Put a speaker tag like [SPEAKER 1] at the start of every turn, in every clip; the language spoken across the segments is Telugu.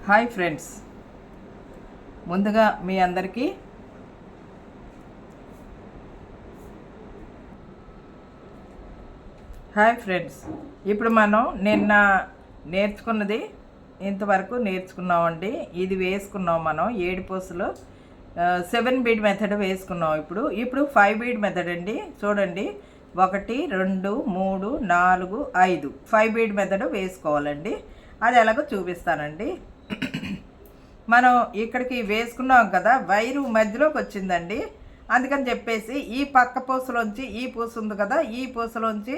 [SPEAKER 1] హాయ్ ఫ్రెండ్స్, ముందుగా మీ అందరికీ ఇప్పుడు మనం నిన్న నేర్చుకున్నది ఇంతవరకు నేర్చుకున్నామండి. ఇది వేసుకున్నాం మనం 7 పూసలు 7 బీడ్ మెథడ్ వేసుకున్నాం. ఇప్పుడు 5 బీడ్ మెథడ్ అండి. చూడండి, 1 2 3 4 5 5 బీడ్ మెథడ్ వేసుకోవాలండి. అది ఎలాగో చూపిస్తానండి. మనం ఇక్కడికి వేసుకున్నాం కదా, వైరు మధ్యలోకి వచ్చిందండి. అందుకని చెప్పేసి ఈ పక్క పూసలోంచి ఈ పూస ఉంది కదా, ఈ పూసలోంచి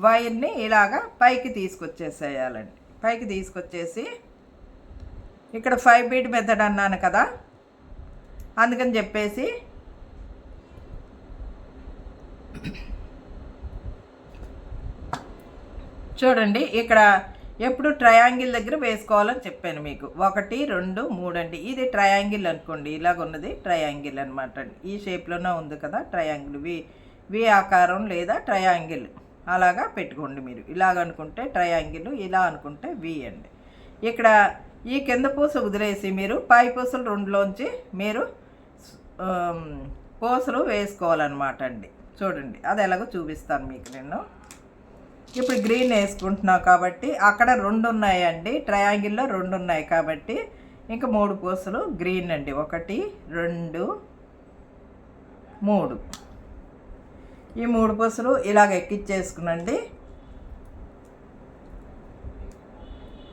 [SPEAKER 1] వైర్ని ఇలాగా పైకి తీసుకొచ్చేసేయాలండి. పైకి తీసుకొచ్చేసి ఇక్కడ 5 బీడ్ మెథడ్ అన్నాను కదా, అందుకని చెప్పేసి చూడండి, ఇక్కడ ఎప్పుడు ట్రయాంగిల్ దగ్గర వేసుకోవాలని చెప్పాను మీకు. 1 2 3 అండి. ఇది ట్రయాంగిల్ అనుకోండి, ఇలాగ ఉన్నది ట్రయాంగిల్ అనమాట అండి. ఈ షేప్లోనే ఉంది కదా ట్రయాంగిల్, వి ఆకారం లేదా ట్రయాంగిల్ అలాగా పెట్టుకోండి మీరు. ఇలాగ అనుకుంటే ట్రయాంగిల్, ఇలా అనుకుంటే వి అండి. ఇక్కడ ఈ కింద పూస వదిలేసి మీరు పై పూసలు 2లోంచి మీరు పూసలు వేసుకోవాలన్నమాట అండి. చూడండి, అది ఎలాగో చూపిస్తాను మీకు నేను. ఇప్పుడు గ్రీన్ వేసుకుంటున్నాం కాబట్టి అక్కడ 2 ఉన్నాయండి, ట్రయాంగిల్లో 2 ఉన్నాయి కాబట్టి ఇంకా 3 పూసలు గ్రీన్ అండి. 1 2 3 ఈ 3 పూసలు ఇలాగ ఎక్కించేసుకునండి.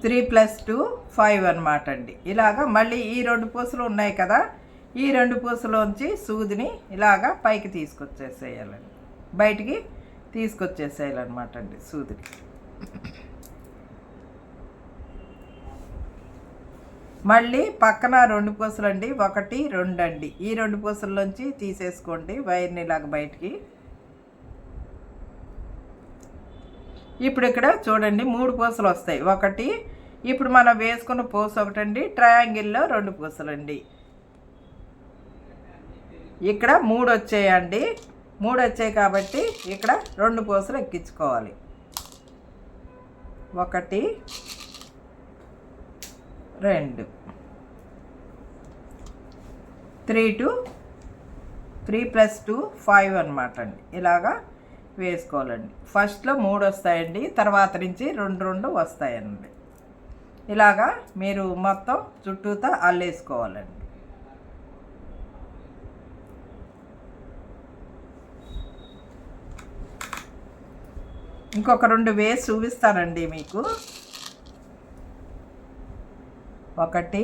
[SPEAKER 1] 3 + 2 5 అనమాట అండి. ఇలాగా మళ్ళీ ఈ 2 పూసలు ఉన్నాయి కదా, ఈ 2 పూసలోంచి సూదిని ఇలాగా పైకి తీసుకొచ్చేసేయాలండి, బయటికి తీసుకొచ్చేసేయాలన్నమాట అండి సూదిని. మళ్ళీ పక్కన 2 పూసలు అండి, 1 2 అండి. ఈ 2 పూసల్లోంచి తీసేసుకోండి వైర్ని ఇలాగ బయటికి. ఇప్పుడు ఇక్కడ చూడండి 3 పూసలు వస్తాయి. 1 ఇప్పుడు మనం వేసుకున్న పూస 1 అండి, ట్రయాంగిల్లో 2 పూసలండి. ఇక్కడ 3 వచ్చాయండి. 3 వచ్చాయి కాబట్టి ఇక్కడ 2 పూసలు ఎక్కించుకోవాలి. 1 2 3 + 2 5 అనమాట అండి. ఇలాగా వేసుకోవాలండి. ఫస్ట్లో 3 వస్తాయండి, తర్వాత నుంచి 2 2 వస్తాయండి. ఇలాగా మీరు మొత్తం చుట్టూతా అల్లేసుకోవాలండి. ఇంకొక 2 వేసి చూపిస్తానండి మీకు. 1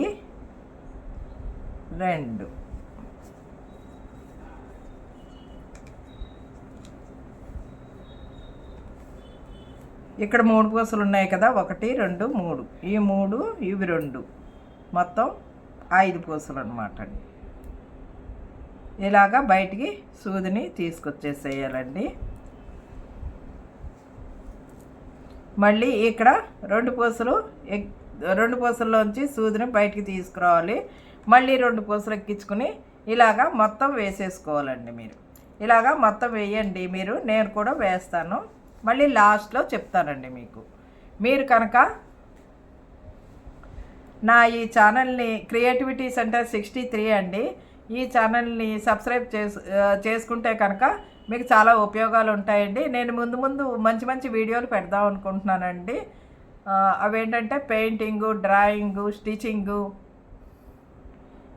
[SPEAKER 1] 2 ఇక్కడ 3 పూసలు ఉన్నాయి కదా, 1 2 3 ఈ 3 ఇవి 2 మొత్తం 5 పూసలు అనమాట అండి. ఇలాగా బయటికి సూదిని తీసుకొచ్చేసేయాలండి. మళ్ళీ ఇక్కడ 2 పూసల్లోంచి సూదిని బయటికి తీసుకురావాలి. మళ్ళీ 2 పూసలు ఎక్కించుకుని ఇలాగా మొత్తం వేసేసుకోవాలండి. మీరు ఇలాగా మొత్తం వేయండి మీరు, నేను కూడా వేస్తాను. మళ్ళీ లాస్ట్లో చెప్తానండి మీకు. మీరు కనుక నా ఈ ఛానల్ని క్రియేటివిటీ సెంటర్ 63 అండి, ఈ ఛానల్ని సబ్స్క్రైబ్ చేసుకుంటే కనుక మీకు చాలా ఉపయోగాలు ఉంటాయండి. నేను ముందు మంచి మంచి వీడియోలు పెడదాం అనుకుంటున్నానండి. అవేంటంటే పెయింటింగు, డ్రాయింగు, స్టిచ్చింగు,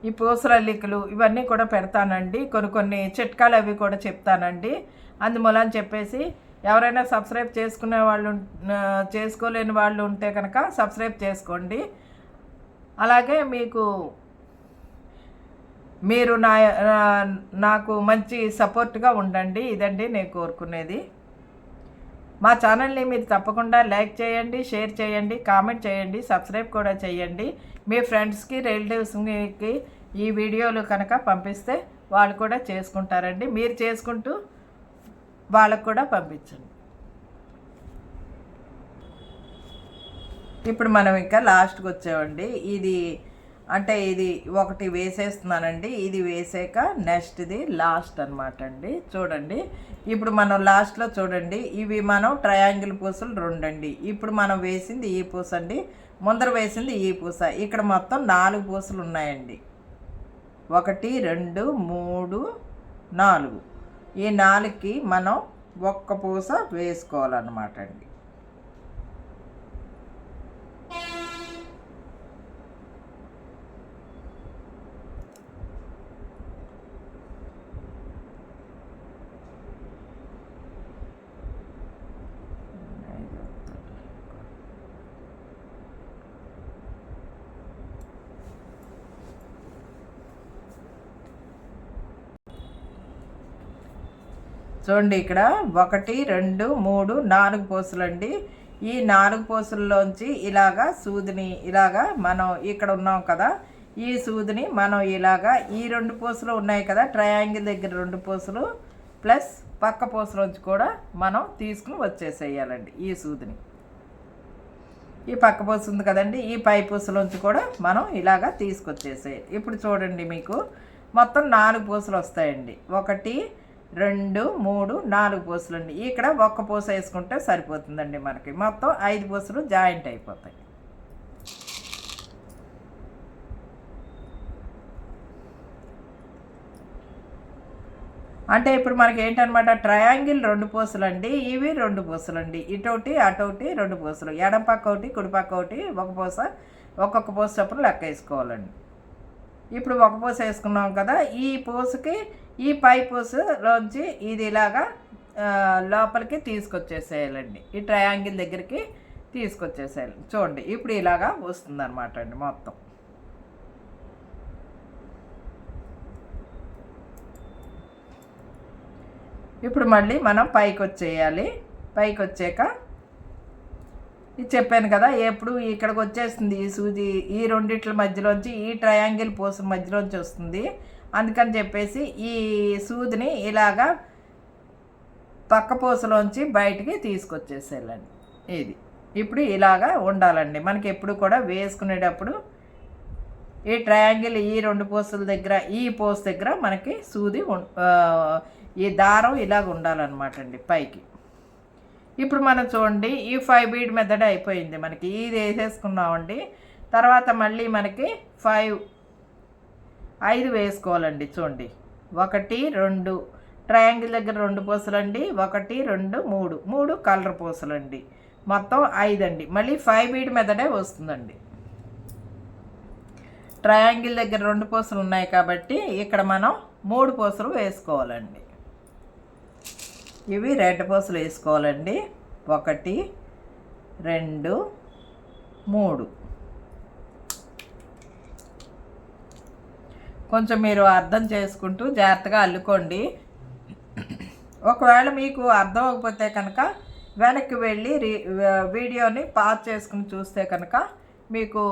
[SPEAKER 1] ఈ పూసల అల్లికలు ఇవన్నీ కూడా పెడతానండి. కొన్ని చిట్కాలు అవి కూడా చెప్తానండి. అందుమూలని చెప్పేసి ఎవరైనా సబ్స్క్రైబ్ చేసుకోలేని వాళ్ళు ఉంటే కనుక సబ్స్క్రైబ్ చేసుకోండి. అలాగే మీరు నాకు మంచి సపోర్ట్గా ఉండండి. ఇదండి నేను కోరుకునేది. మా ఛానల్ని మీరు తప్పకుండా లైక్ చేయండి, షేర్ చేయండి, కామెంట్ చేయండి, సబ్స్క్రైబ్ కూడా చేయండి. మీ ఫ్రెండ్స్కి, రిలేటివ్స్కి ఈ వీడియోలు కనుక పంపిస్తే వాళ్ళు కూడా చేసుకుంటారండి. మీరు చేసుకుంటూ వాళ్ళకు కూడా పంపించండి. ఇప్పుడు మనం ఇంకా లాస్ట్కి వచ్చామండి. ఇది 1 వేసేస్తున్నానండి. ఇది వేసాక నెక్స్ట్ది లాస్ట్ అనమాట అండి. చూడండి, ఇప్పుడు మనం లాస్ట్లో చూడండి, ఇవి మనం ట్రయాంగిల్ పూసలు 2 అండి. ఇప్పుడు మనం వేసింది ఈ పూస అండి. ముందర వేసింది ఈ పూస. ఇక్కడ మొత్తం 4 పూసలు ఉన్నాయండి. 1 2 3 4. ఈ 4కి మనం ఒక్క పూస వేసుకోవాలన్నమాట అండి. చూడండి, ఇక్కడ 1 2 3 4 పూసలండి. ఈ 4 పూసల్లోంచి ఇలాగా సూదిని ఇలాగా మనం ఇక్కడ ఉన్నాం కదా, ఈ సూదిని మనం ఇలాగా ఈ 2 పూసలు ఉన్నాయి కదా, ట్రయాంగిల్ దగ్గర 2 పూసలు ప్లస్ పక్క పూసలోంచి కూడా మనం తీసుకుని వచ్చేసేయాలండి. ఈ సూదిని ఈ పక్క పూస ఉంది కదండి, ఈ పై పూసలోంచి కూడా మనం ఇలాగా తీసుకొచ్చేసేయాలి. ఇప్పుడు చూడండి, మీకు మొత్తం 4 పూసలు వస్తాయండి. 1 2 3 4 పూసలు అండి. ఇక్కడ ఒక్క పూస వేసుకుంటే సరిపోతుందండి. మనకి మొత్తం 5 పూసలు జాయింట్ అయిపోతాయి. అంటే ఇప్పుడు మనకి ఏంటనమాట, ట్రయాంగిల్ 2 పూసలు అండి, ఇవి 2 పూసలు అండి. ఇటోటి అటోటి 2 పూసలు, ఎడం పక్క ఒకటి కుడి పక్క ఒకటి, ఒక పూస ఒక్కొక్క పూస చొప్పున లెక్క వేసుకోవాలండి. ఇప్పుడు ఒక పూస వేసుకున్నాం కదా, ఈ పూసకి ఈ పై పూసలోంచి ఇది ఇలాగా లోపలికి తీసుకొచ్చేసేయాలండి. ఈ ట్రయాంగిల్ దగ్గరికి తీసుకొచ్చేసేయాలి. చూడండి, ఇప్పుడు ఇలాగా వస్తుందన్నమాట అండి మొత్తం. ఇప్పుడు మళ్ళీ మనం పైకి వచ్చేయాలి. పైకి వచ్చాక ఇది చెప్పాను కదా, ఎప్పుడు ఇక్కడికి వచ్చేస్తుంది ఈ సూది, ఈ రెండిట్ల మధ్యలోంచి ఈ ట్రయాంగిల్ పూస మధ్యలోంచి వస్తుంది. అందుకని చెప్పేసి ఈ సూదిని ఇలాగా పక్క పూసలోంచి బయటికి తీసుకొచ్చేసేయాలండి. ఇది ఇప్పుడు ఇలాగా ఉండాలండి. మనకి ఎప్పుడు కూడా వేసుకునేటప్పుడు ఈ ట్రయాంగిల్ ఈ 2 పూసల దగ్గర, ఈ పూస దగ్గర మనకి సూది ఈ దారం ఇలాగ ఉండాలన్నమాట అండి పైకి. ఇప్పుడు మనం చూడండి, ఈ 5 బీడ్ మెథడ్ అయిపోయింది మనకి. ఇది వేసేసుకున్నామండి. తర్వాత మళ్ళీ మనకి 5 వేసుకోవాలండి. చూడండి, 1 2 ట్రయాంగిల్ దగ్గర 2 పూసలండి, 1 2 3 కలర్ పూసలండి, మొత్తం 5 అండి. మళ్ళీ 5 బీడ్ మెథడే వస్తుందండి. ట్రయాంగిల్ దగ్గర 2 పూసలు ఉన్నాయి కాబట్టి ఇక్కడ మనం 3 పూసలు వేసుకోవాలండి. ఇవి రెడ్ పూసలు వేసుకోవాలండి. 1 2 3. కొంచెం మీరు అర్థం చేసుకుంటూ జాగ్రత్తగా అల్లుకోండి. ఒకవేళ మీకు అర్థం అవ్వకపోతే కనుక వెనక్కి వెళ్ళి వీడియోని పాజ్ చేసుకుని చూస్తే కనుక మీకు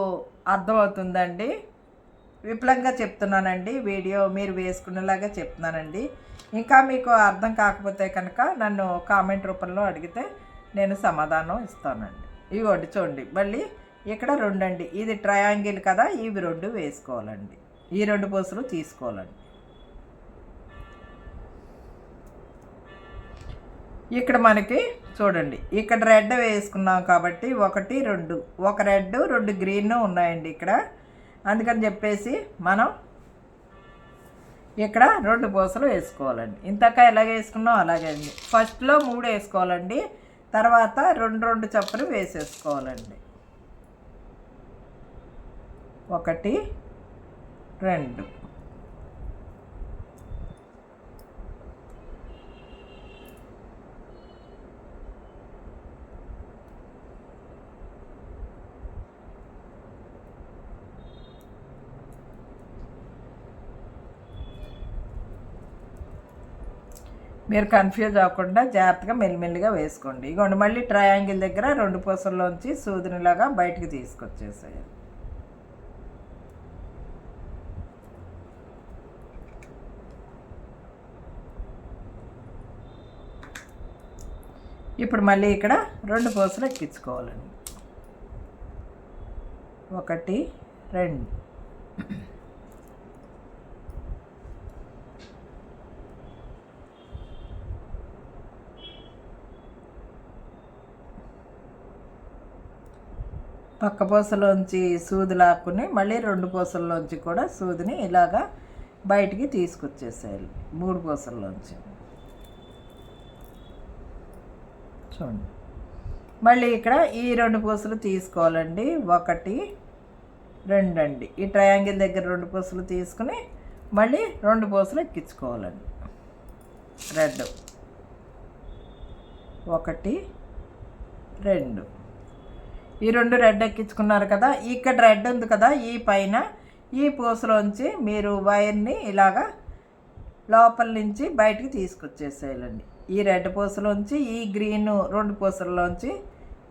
[SPEAKER 1] అర్థమవుతుందండి. విపులంగా చెప్తున్నానండి, వీడియో మీరు వేసుకునేలాగా చెప్తున్నానండి. ఇంకా మీకు అర్థం కాకపోతే కనుక నన్ను కామెంట్ రూపంలో అడిగితే నేను సమాధానం ఇస్తానండి. ఇవ్వండి, చూడండి, మళ్ళీ ఇక్కడ 2 అండి. ఇది ట్రయాంగిల్ కదా, ఇవి 2 వేసుకోవాలండి. ఈ 2 పూసలు తీసుకోవాలండి. ఇక్కడ మనకి చూడండి, ఇక్కడ రెడ్ వేసుకున్నాం కాబట్టి 1 2, ఒక రెడ్ 2 గ్రీన్ ఉన్నాయండి ఇక్కడ. అందుకని చెప్పేసి మనం ఇక్కడ 2 పూసలు వేసుకోవాలండి. ఇంతక ఎలాగ వేసుకున్నాం అలాగే అండి. ఫస్ట్లో 3 వేసుకోవాలండి, తర్వాత 2 2 చప్పులు వేసేసుకోవాలండి. 1 2. మీరు కన్ఫ్యూజ్ అవ్వకుండా జాగ్రత్తగా మెల్లిమెల్లిగా వేసుకోండి. ఇగోండి, మళ్ళీ ట్రయాంగిల్ దగ్గర 2 పూసల్లోంచి సూదినిలాగా బయటికి తీసుకొచ్చేసేయాలి. ఇప్పుడు మళ్ళీ ఇక్కడ 2 పూసలు ఎక్కించుకోవాలండి. 1 2. పక్క పూసలోంచి సూది లాక్కుని మళ్ళీ 2 పూసల్లోంచి కూడా సూదిని ఇలాగా బయటికి తీసుకొచ్చేసేయాలి. 3 పూసల్లోంచి చూడండి. మళ్ళీ ఇక్కడ ఈ 2 పూసలు తీసుకోవాలండి. 1 2 అండి. ఈ ట్రయాంగిల్ దగ్గర 2 పూసలు తీసుకుని మళ్ళీ 2 పూసలు ఎక్కించుకోవాలండి. రెడ్ 1 2 ఈ 2 రెడ్ ఎక్కించుకున్నారు కదా. ఇక్కడ రెడ్ ఉంది కదా, ఈ పైన ఈ పూసలోంచి మీరు వైర్ని ఇలాగా లోపల నుంచి బయటికి తీసుకొచ్చేసేయాలండి. ఈ రెడ్ పూసలోంచి ఈ గ్రీన్ 2 పూసల్లోంచి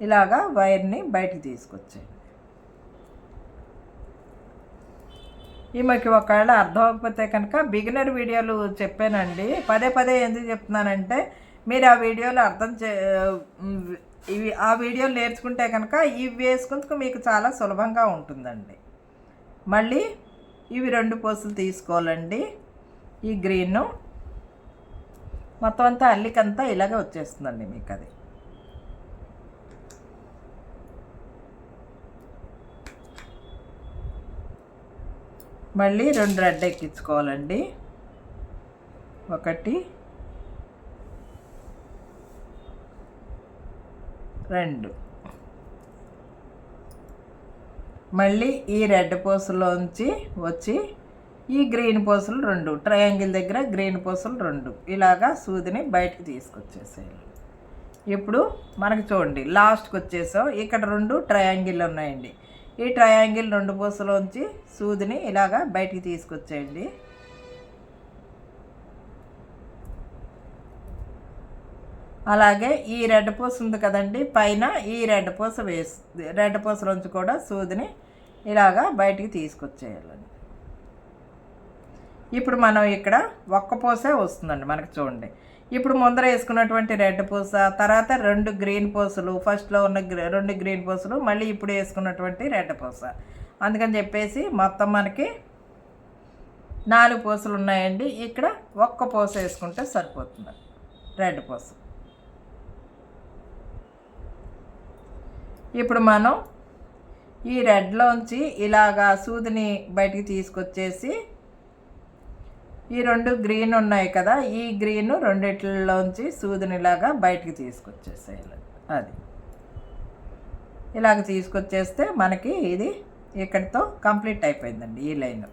[SPEAKER 1] ఇలాగా వైర్ని బయటికి తీసుకొచ్చేయండి. ఈమెకి ఒకవేళ అర్థం అవ్వకపోతే కనుక బిగినర్ వీడియోలు చెప్పానండి. పదే ఎందుకు చెప్తున్నానంటే మీరు ఆ వీడియోలు ఆ వీడియోలు నేర్చుకుంటే కనుక ఇవి వేసుకుందుకు మీకు చాలా సులభంగా ఉంటుందండి. మళ్ళీ ఇవి 2 పూసలు తీసుకోవాలండి. ఈ గ్రీన్ మొత్తం అంతా అల్లికంతా ఇలాగే వచ్చేస్తుందండి మీకు. అది మళ్ళీ 2 రెడ్ ఎక్కించుకోవాలండి. 1 2 మళ్ళీ ఈ రెడ్ పూసలోంచి వచ్చి ఈ గ్రీన్ పూసలు 2 ట్రయాంగిల్ దగ్గర గ్రీన్ పూసలు 2 ఇలాగా సూదిని బయటికి తీసుకొచ్చేసేయాలి. ఇప్పుడు మనకి చూడండి లాస్ట్కి వచ్చేసాం. ఇక్కడ 2 ట్రయాంగిల్ ఉన్నాయండి. ఈ ట్రయాంగిల్ 2 పూసలోంచి సూదిని ఇలాగా బయటికి తీసుకొచ్చేయండి. అలాగే ఈ రెడ్ పూస ఉంది కదండి, పైన ఈ రెడ్ పూసలోంచి కూడా సూదిని ఇలాగా బయటికి తీసుకొచ్చేయాలండి. ఇప్పుడు మనం ఇక్కడ 1 పూసే వస్తుందండి మనకు. చూడండి ఇప్పుడు ముందర వేసుకున్నటువంటి రెడ్ పూస, తర్వాత 2 గ్రీన్ పూసలు, ఫస్ట్లో ఉన్న 2 గ్రీన్ పూసలు, మళ్ళీ ఇప్పుడు వేసుకున్నటువంటి రెడ్ పూస. అందుకని చెప్పేసి మొత్తం మనకి 4 పూసలు ఉన్నాయండి. ఇక్కడ 1 పూస వేసుకుంటే సరిపోతుంది, రెడ్ పూస. ఇప్పుడు మనం ఈ రెడ్లోంచి ఇలాగా సూదిని బయటికి తీసుకొచ్చేసి ఈ 2 గ్రీన్ ఉన్నాయి కదా, ఈ గ్రీన్ 2లోంచి సూదిని ఇలాగా బయటికి తీసుకొచ్చేసేయాలి. అది ఇలాగ తీసుకొచ్చేస్తే మనకి ఇది ఇక్కడితో కంప్లీట్ అయిపోయిందండి ఈ లైన్.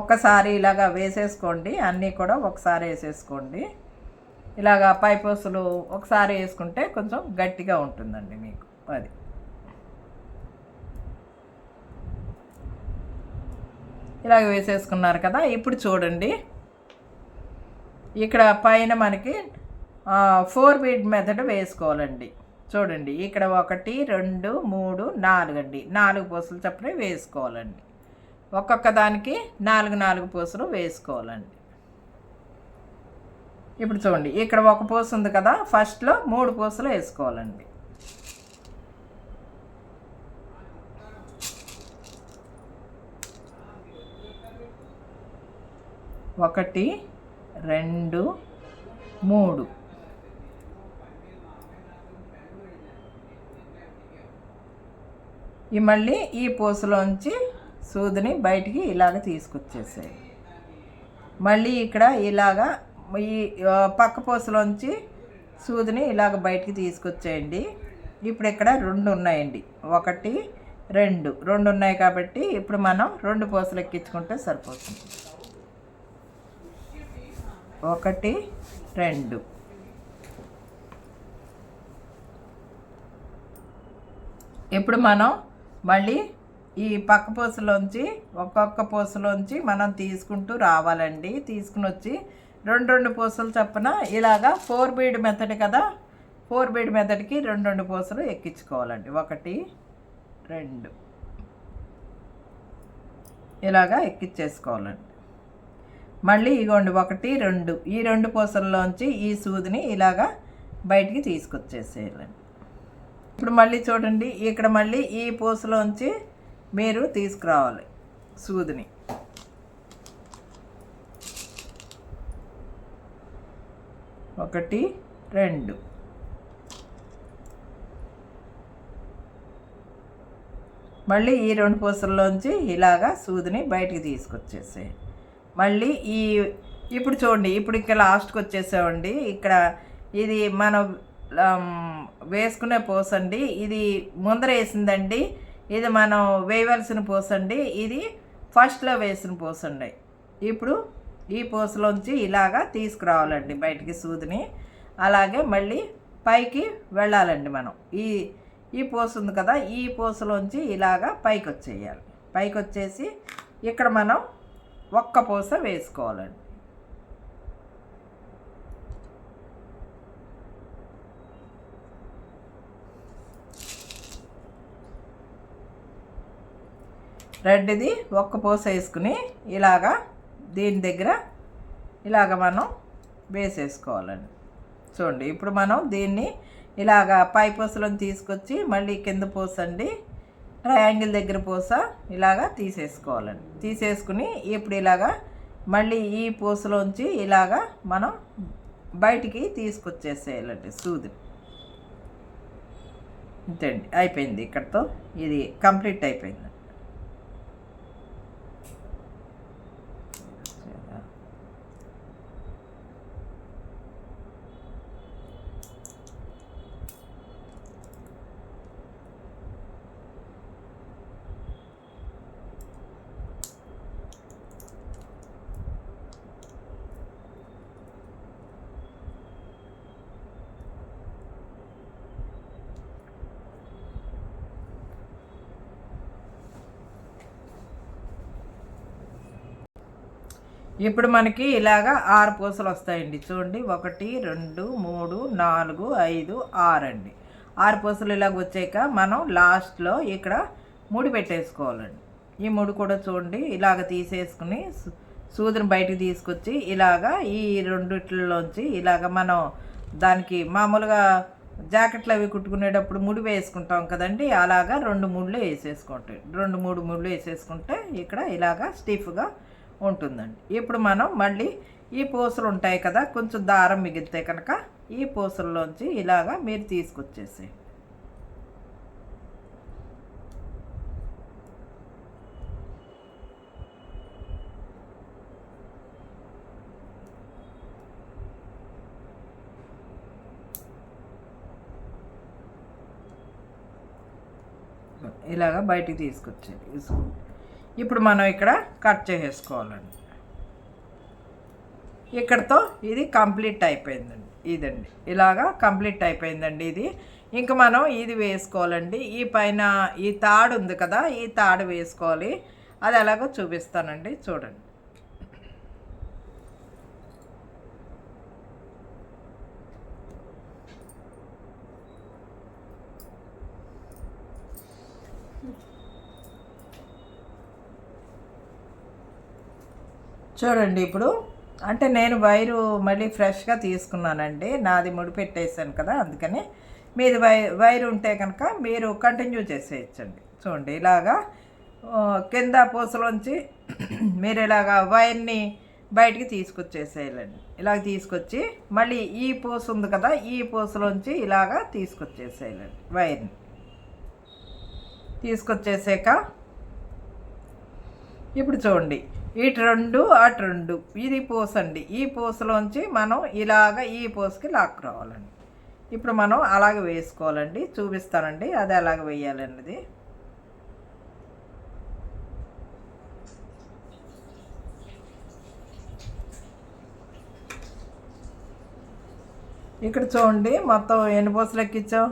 [SPEAKER 1] ఒక్కసారి ఇలాగా వేసేసుకోండి, అన్నీ కూడా ఒకసారి వేసేసుకోండి. ఇలాగా పైపూసలు ఒకసారి వేసుకుంటే కొంచెం గట్టిగా ఉంటుందండి మీకు. అది ఇలాగ వేసేసుకున్నారు కదా. ఇప్పుడు చూడండి ఇక్కడ పైన మనకి 4 బీడ్ మెథడ్ వేసుకోవాలండి. చూడండి ఇక్కడ 1 2 3 4 అండి. 4 పూసలు చప్పుడే వేసుకోవాలండి. ఒక్కొక్క దానికి 4 పూసలు వేసుకోవాలండి. ఇప్పుడు చూడండి ఇక్కడ 1 పూస ఉంది కదా, ఫస్ట్లో 3 పూసలు వేసుకోవాలండి. 1 2 3 మళ్ళీ ఈ పూసలోంచి సూదిని బయటికి ఇలాగ తీసుకొచ్చేసాయి. మళ్ళీ ఇక్కడ ఇలాగా ఈ పక్క పూసలోంచి సూదిని ఇలాగ బయటికి తీసుకొచ్చేయండి. ఇప్పుడు ఇక్కడ 2 ఉన్నాయండి. 1 2 ఉన్నాయి కాబట్టి ఇప్పుడు మనం 2 పూసలు ఎక్కించుకుంటే సరిపోతుంది. 1 2 ఇప్పుడు మనం మళ్ళీ ఈ పక్క పూసలోంచి ఒక్కొక్క పూసలోంచి మనం తీసుకుంటూ రావాలండి. తీసుకుని వచ్చి 2 పూసలు చప్పున ఇలాగా 4 బీడ్ మెథడ్ కదా, 4 బీడ్ మెథడ్కి 2 పూసలు ఎక్కించుకోవాలండి. 1 2 ఇలాగా ఎక్కించేసుకోవాలండి. మళ్ళీ ఇగోండి 1 2 ఈ 2 పూసల్లోంచి ఈ సూదిని ఇలాగా బయటికి తీసుకొచ్చేసేయాలండి. ఇప్పుడు మళ్ళీ చూడండి ఇక్కడ మళ్ళీ ఈ పూసలోంచి మీరు తీసుకురావాలి సూదిని. ఒకటి 2 మళ్ళీ ఈ 2 పూసల్లోంచి ఇలాగా సూదిని బయటికి తీసుకొచ్చేసే. మళ్ళీ ఇప్పుడు చూడండి, ఇప్పుడు ఇక్కడ లాస్ట్కి వచ్చేసామండి. ఇక్కడ ఇది మనం వేసుకునే పూసండి. ఇది ముందర వేసిందండి. ఇది మనం వేయవలసిన పూసండి. ఇది ఫస్ట్లో వేసిన పూసండి. ఇప్పుడు ఈ పూసలోంచి ఇలాగా తీసుకురావాలండి బయటికి సూదిని. అలాగే మళ్ళీ పైకి వెళ్ళాలండి మనం. ఈ పూస ఉంది కదా, ఈ పూసలోంచి ఇలాగా పైకి వచ్చేయాలి. పైకి వచ్చేసి ఇక్కడ మనం ఒక్క పూస వేసుకోవాలండి. రెడ్ది ఒక్క పూస వేసుకుని ఇలాగా దీని దగ్గర ఇలాగ మనం వేసేసుకోవాలండి. చూడండి, ఇప్పుడు మనం దీన్ని ఇలాగా పై పూసలను తీసుకొచ్చి మళ్ళీ కింద పూస అండి ట్రయాంగిల్ దగ్గర పూస ఇలాగా తీసేసుకోవాలండి. తీసేసుకుని ఇప్పుడు ఇలాగా మళ్ళీ ఈ పూసలోంచి ఇలాగా మనం బయటికి తీసుకొచ్చేసేయాలండి సూది. అంతేండి, అయిపోయింది. ఇక్కడితో ఇది కంప్లీట్ అయిపోయింది. ఇప్పుడు మనకి ఇలాగా 6 పూసలు వస్తాయండి. చూడండి, 1 2 3 4 5 6 అండి. 6 పూసలు ఇలాగ వచ్చాక మనం లాస్ట్లో ఇక్కడ ముడి పెట్టేసుకోవాలండి. ఈ ముడి కూడా చూడండి ఇలాగ తీసేసుకుని సూదిని బయటికి తీసుకొచ్చి ఇలాగా ఈ రెండిట్లలోంచి ఇలాగ మనం దానికి మామూలుగా జాకెట్లు అవి కుట్టుకునేటప్పుడు ముడి వేసుకుంటాం కదండి, అలాగా 2 ముళ్ళు వేసేసుకుంటే 2-3 ముళ్ళు వేసేసుకుంటే ఇక్కడ ఇలాగా స్టిఫ్గా ఉంటుందండి. ఇప్పుడు మనం మళ్ళీ ఈ పూసలు ఉంటాయి కదా, కొంచెం దారం మిగిలితే కనుక ఈ పూసల్లోంచి ఇలాగా మీరు తీసుకొచ్చేసి ఇలాగా బయటికి తీసుకొచ్చేది. ఇప్పుడు మనం ఇక్కడ కట్ చేసేసుకోవాలండి. ఇక్కడతో ఇది కంప్లీట్ అయిపోయిందండి. ఇదండి, ఇలాగా కంప్లీట్ అయిపోయిందండి. ఇది ఇంక మనం ఇది వేసుకోవాలండి. ఈ పైన ఈ తాడు ఉంది కదా, ఈ తాడు వేసుకోవాలి. అది ఎలాగో చూపిస్తానండి, చూడండి. చూడండి, ఇప్పుడు అంటే నేను వైరు మళ్ళీ ఫ్రెష్గా తీసుకున్నానండి. నాది ముడిపెట్టేసాను కదా, అందుకని మీది వైరు ఉంటే కనుక మీరు కంటిన్యూ చేసేయచ్చండి. చూడండి, ఇలాగా కింద పూసలోంచి మీరు ఇలాగా వైర్ని బయటికి తీసుకొచ్చేసేయాలండి. ఇలాగ తీసుకొచ్చి మళ్ళీ ఈ పూస ఉంది కదా, ఈ పూసలోంచి ఇలాగా తీసుకొచ్చేసేయాలండి. వైర్ని తీసుకొచ్చేసాక ఇప్పుడు చూడండి, ఇటు 2 అటు 2 ఇది పూస అండి. ఈ పూసలోంచి మనం ఇలాగ ఈ పూసకి లాక్ రావాలండి. ఇప్పుడు మనం అలాగ వేసుకోవాలండి, చూపిస్తానండి అది ఎలాగ వేయాలన్నది. ఇక్కడ చూడండి, మొత్తం ఎన్ని పూసలు ఎక్కించాం?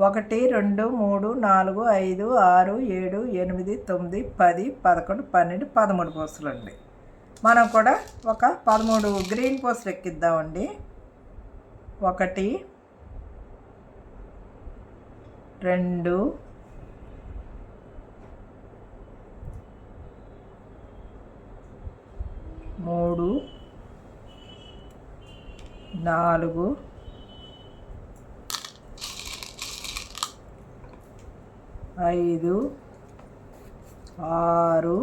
[SPEAKER 1] 1 2 3 4 5 6 7 8 9 10 11 12 13 పూసలు అండి. మనం కూడా ఒక 13 గ్రీన్ పూసలు ఎక్కిద్దామండి. 1 2 3 4 5 6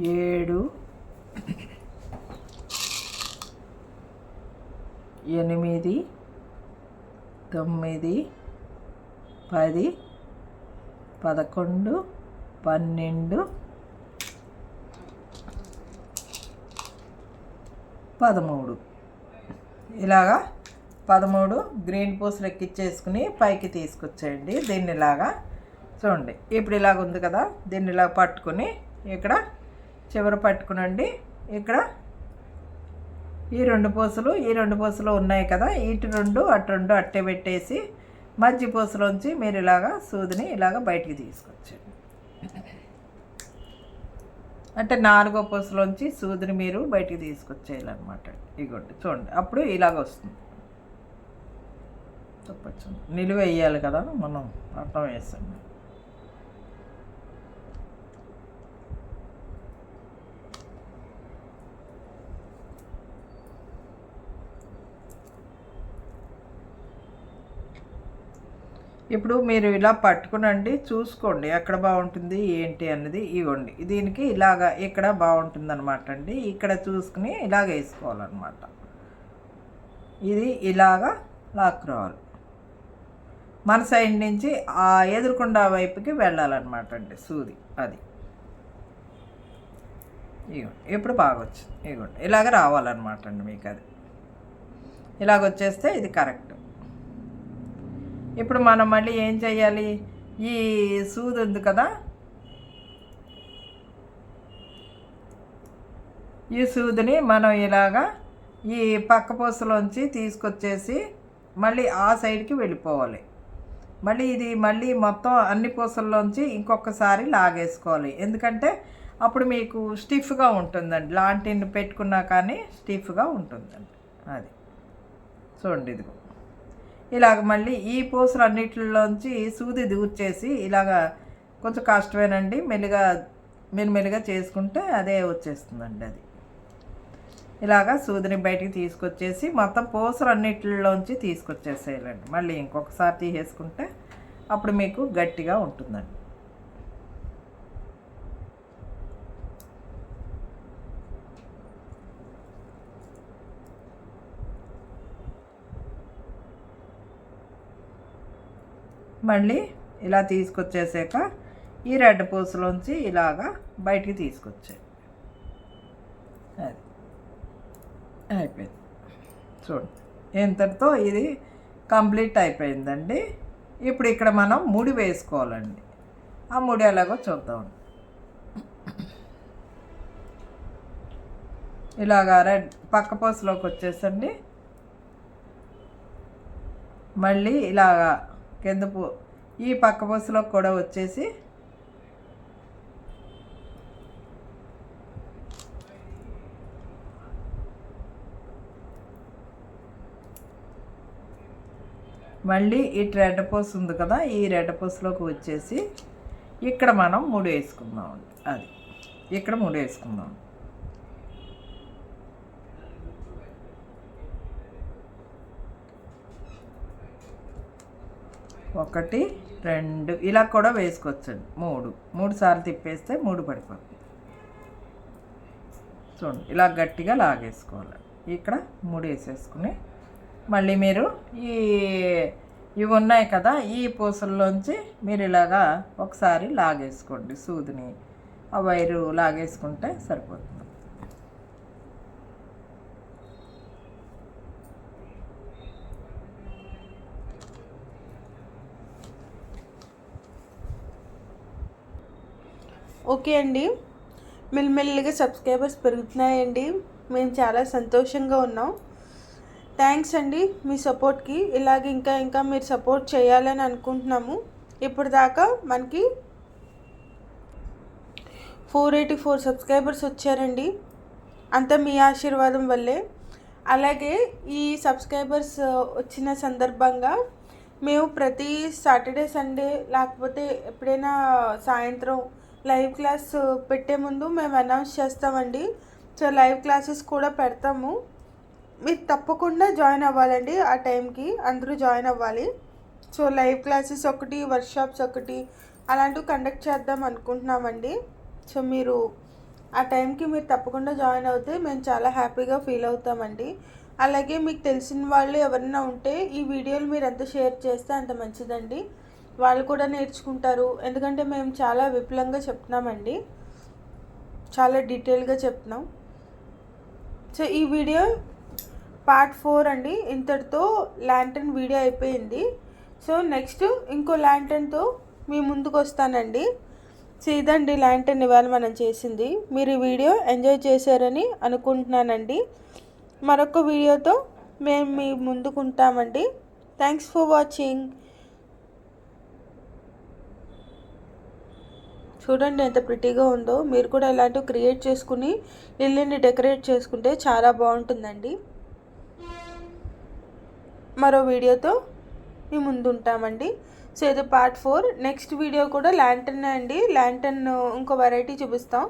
[SPEAKER 1] 7 8 9 10 11, 12, 13 ఇలాగా 13 గ్రీన్ పూసలు ఎక్కించేసుకుని పైకి తీసుకొచ్చేయండి. దీన్ని ఇలాగా చూడండి. ఇప్పుడు ఇలాగ ఉంది కదా, దీన్ని ఇలా పట్టుకుని ఇక్కడ చివర పట్టుకునండి. ఇక్కడ ఈ రెండు పూసలు ఉన్నాయి కదా, ఇటు 2 అటు 2 అట్టే పెట్టేసి మధ్య పూసలోంచి మీరు ఇలాగా సూదిని ఇలాగ బయటికి తీసుకొచ్చండి. అంటే 4వ పూసలోంచి సూదిని మీరు బయటికి తీసుకొచ్చేయాలన్నమాట. ఇగోండి చూడండి, అప్పుడు ఇలాగ వస్తుంది. చెప్పచ్చు నిలువ వేయాలి కదా, మనం అర్థం వేస్తాం. ఇప్పుడు మీరు ఇలా పట్టుకునండి, చూసుకోండి ఎక్కడ బాగుంటుంది ఏంటి అన్నది. ఇవ్వండి దీనికి ఇలాగా ఇక్కడ బాగుంటుంది అనమాట అండి. ఇక్కడ చూసుకుని ఇలాగ వేసుకోవాలన్నమాట. ఇది ఇలాగా లాక్కురావాలి. మన సైడ్ నుంచి ఆ ఎదురుకుండా వైపుకి వెళ్ళాలన్నమాట అండి సూది. అది ఇవ్వండి, ఇప్పుడు బాగా వచ్చింది. ఇవ్వండి ఇలాగ రావాలన్నమాట అండి మీకు. అది ఇలాగ వచ్చేస్తే ఇది కరెక్ట్. ఇప్పుడు మనం మళ్ళీ ఏం చేయాలి, ఈ సూది ఉంది కదా, ఈ సూదిని మనం ఇలాగా ఈ పక్క పూసలోంచి తీసుకొచ్చేసి మళ్ళీ ఆ సైడ్కి వెళ్ళిపోవాలి. మళ్ళీ మొత్తం అన్ని పూసల్లోంచి ఇంకొకసారి లాగేసుకోవాలి. ఎందుకంటే అప్పుడు మీకు స్టిఫ్గా ఉంటుందండి. లాంటిని పెట్టుకున్నా కానీ స్టిఫ్గా ఉంటుందండి. అది చూడండి, ఇదిగో ఇలాగ మళ్ళీ ఈ పూసలు అన్నిటిలోంచి సూది దూర్చేసి ఇలాగ కొంచెం కష్టమేనండి. మెల్లిగా చేసుకుంటే అదే వచ్చేస్తుందండి. అది ఇలాగా సూదిని బయటికి తీసుకొచ్చేసి మొత్తం పూసలు అన్నిటిలోంచి తీసుకొచ్చేసేయాలండి. మళ్ళీ ఇంకొకసారి తీసేసుకుంటే అప్పుడు మీకు గట్టిగా ఉంటుందండి. మళ్ళీ ఇలా తీసుకొచ్చేసాక ఈ రెడ్ పూసలోంచి ఇలాగా బయటికి తీసుకొచ్చాయి. అది అయిపోయింది. చూడండి, ఇంతటితో ఇది కంప్లీట్ అయిపోయిందండి. ఇప్పుడు ఇక్కడ మనం ముడి వేసుకోవాలండి. ఆ ముడి ఎలాగో చూద్దాం. ఇలాగా రెడ్ పక్క పూసలోకి వచ్చేసండి. మళ్ళీ ఇలాగా కింద ఈ పక్క పూసలోకి కూడా వచ్చేసి మళ్ళీ ఈ రెడ్ పూస ఉంది కదా, ఈ రెడ్ పూసలోకి వచ్చేసి ఇక్కడ మనం ముడి వేసుకుందామండి. అది ఇక్కడ ముడి వేసుకుందాం. 1, 2 ఇలా కూడా వేసుకోవచ్చండి. 3 సార్లు తిప్పేస్తే 3 పడిపోతుంది. చూడండి, ఇలా గట్టిగా లాగేసుకోవాలి. ఇక్కడ 3 వేసేసుకుని మళ్ళీ మీరు ఇవి ఉన్నాయి కదా, ఈ పూసల్లోంచి మీరు ఇలాగా ఒకసారి లాగేసుకోండి సూదిని. ఆ వైరు లాగేసుకుంటే సరిపోతుంది.
[SPEAKER 2] ఓకే అండి, మెల్లిమెల్లిగా సబ్స్క్రైబర్స్ పెరుగుతున్నాయండి. మేము చాలా సంతోషంగా ఉన్నాం. థ్యాంక్స్ అండి మీ సపోర్ట్కి. ఇలాగ ఇంకా మీరు సపోర్ట్ చేయాలని అనుకుంటున్నాము. ఇప్పుడు దాకా మనకి 484 సబ్స్క్రైబర్స్ వచ్చారండి. అంతా మీ ఆశీర్వాదం వల్లే. అలాగే ఈ సబ్స్క్రైబర్స్ వచ్చిన సందర్భంగా మేము ప్రతి సాటర్డే సండే లేకపోతే ఎప్పుడైనా సాయంత్రం లైవ్ క్లాస్ పెట్టే ముందు మేము అనౌన్స్ చేస్తామండి. సో లైవ్ క్లాసెస్ కూడా పెడతాము. మీరు తప్పకుండా జాయిన్ అవ్వాలండి. ఆ టైంకి అందరూ జాయిన్ అవ్వాలి. సో లైవ్ క్లాసెస్ ఒకటి, వర్క్షాప్స్ ఒకటి అలాంటివి కండక్ట్ చేద్దాం అనుకుంటున్నామండి. సో మీరు ఆ టైంకి మీరు తప్పకుండా జాయిన్ అవుతే మేము చాలా హ్యాపీగా ఫీల్ అవుతామండి. అలాగే మీకు తెలిసిన వాళ్ళు ఎవరైనా ఉంటే ఈ వీడియోలు మీరు ఎంత షేర్ చేస్తే అంత మంచిదండి. వాళ్ళు కూడా నేర్చుకుంటారు. ఎందుకంటే మేము చాలా విపులంగా చెప్తున్నామండి, చాలా డీటెయిల్గా చెప్తున్నాం. సో ఈ వీడియో పార్ట్ 4 అండి. ఇంతటితో ల్యాంటర్న్ వీడియో అయిపోయింది. సో నెక్స్ట్ ఇంకో ల్యాంటర్న్తో మీ ముందుకు వస్తానండి. సో ఇదండి ల్యాంటర్న్ ఇవాళ మనం చేసింది. మీరు ఈ వీడియో ఎంజాయ్ చేశారని అనుకుంటున్నానండి. మరొక వీడియోతో మేము మీ ముందుకు ఉంటామండి. Thanks for watching. చూడండి ఎంత ప్రిటీగా ఉందో. మీరు కూడా ఇలాంటివి క్రియేట్ చేసుకుని ఇల్లుని డెకరేట్ చేసుకుంటే చాలా బాగుంటుందండి. మరో వీడియోతో మీ ముందు ఉంటామండి. సో ఇది పార్ట్ 4. నెక్స్ట్ వీడియో కూడా ల్యాంటర్న్ అండి. ల్యాంటర్న్ ఇంకో వెరైటీ చూపిస్తాం.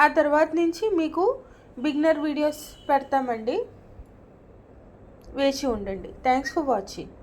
[SPEAKER 2] ఆ తర్వాత నుంచి మీకు బిగినర్ వీడియోస్ పెడతామండి. వేచి ఉండండి. Thanks for watching.